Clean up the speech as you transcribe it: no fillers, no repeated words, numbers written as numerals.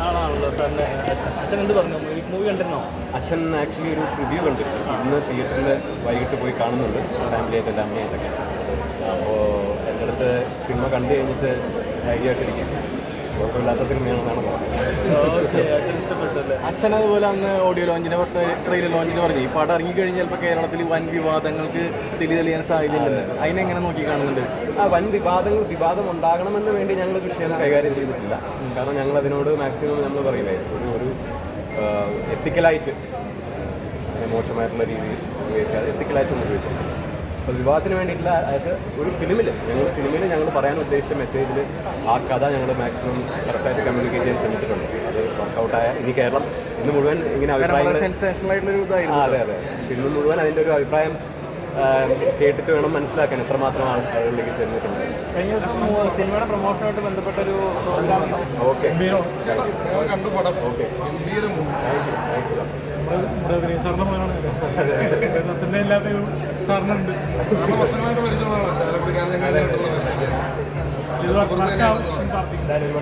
ആളാണല്ലോ സാറിൻ്റെ അച്ഛൻ. അച്ഛൻ എന്ത് പറഞ്ഞു? മൂവി കണ്ടിരുന്നോ? അച്ഛൻ ആക്ച്വലി ഒരു റിവ്യൂ കണ്ടിരുന്നു. ഇന്ന് തിയേറ്ററിൽ വൈകിട്ട് പോയി കാണുന്നുണ്ട്, ഫാമിലിയായിട്ട് അമ്മയായിട്ടൊക്കെ. അപ്പോൾ എൻ്റെ അടുത്ത് സിനിമ കണ്ടു കഴിഞ്ഞിട്ട് ധൈര്യമായിട്ടിരിക്കും, കുഴപ്പമില്ലാത്ത സിനിമയാണെന്നാണ് പറഞ്ഞത്. അച്ഛൻ അതുപോലെ അന്ന് ഓഡിയോ ലോഞ്ചിനെ ട്രെയിലർ ലോഞ്ചിന് പറഞ്ഞു ഈ പാട്ട് ഇറങ്ങിക്കഴിഞ്ഞാൽ ചിലപ്പോൾ കേരളത്തിൽ വൻ വിവാദങ്ങൾക്ക് തെളിയാൻ സാധ്യതയില്ലെന്ന്. അതിനെങ്ങനെ നോക്കി കാണുന്നുണ്ട്? വൻ വിവാദം ഉണ്ടാകണമെന്ന് വേണ്ടി ഞങ്ങൾ വിഷയം കൈകാര്യം ചെയ്തിട്ടില്ല. കാരണം ഞങ്ങൾ അതിനോട് മാക്സിമം നമ്മൾ പറയില്ലേ, ഒരു എത്തിക്കലായിട്ട്, മോശമായിട്ടുള്ള രീതിയിൽ ഉപയോഗിക്കാതെ എത്തിക്കലായിട്ട് ഉപയോഗിച്ചിട്ടുണ്ട്. അപ്പോൾ വിവാഹത്തിന് വേണ്ടിയിട്ടില്ല. ആസ് ഒരു സിനിമയിൽ ഞങ്ങൾ പറയാൻ ഉദ്ദേശിച്ച മെസ്സേജിൽ ആ കഥ ഞങ്ങൾ മാക്സിമം കറക്റ്റായിട്ട് കമ്മ്യൂണിക്കേറ്റ് ചെയ്യാൻ ശ്രമിച്ചിട്ടുണ്ട്. അത് വർക്കൗട്ടായ ഇനി കേരളം ഇന്ന് മുഴുവൻ ഇങ്ങനെ അഭിപ്രായങ്ങൾ, അതെ അതെ, ഇന്ന് മുഴുവൻ അതിൻ്റെ ഒരു അഭിപ്രായം കേട്ടിട്ട് വേണം മനസ്സിലാക്കാൻ എത്രമാത്രം ആളുകളിലേക്ക് ചെന്നിട്ടുണ്ട്. കഴിഞ്ഞ ദിവസം സിനിമയുടെ പ്രൊമോഷനുമായിട്ട് ബന്ധപ്പെട്ടൊരു പ്രോഗ്രാം. ഓക്കെ സാറിന്റെ മോനാണ് സത്യന്റെ ഇല്ലാത്ത സാറിനുണ്ട്. വർഷങ്ങളായിട്ട് പരിചയമുള്ളതാണ്.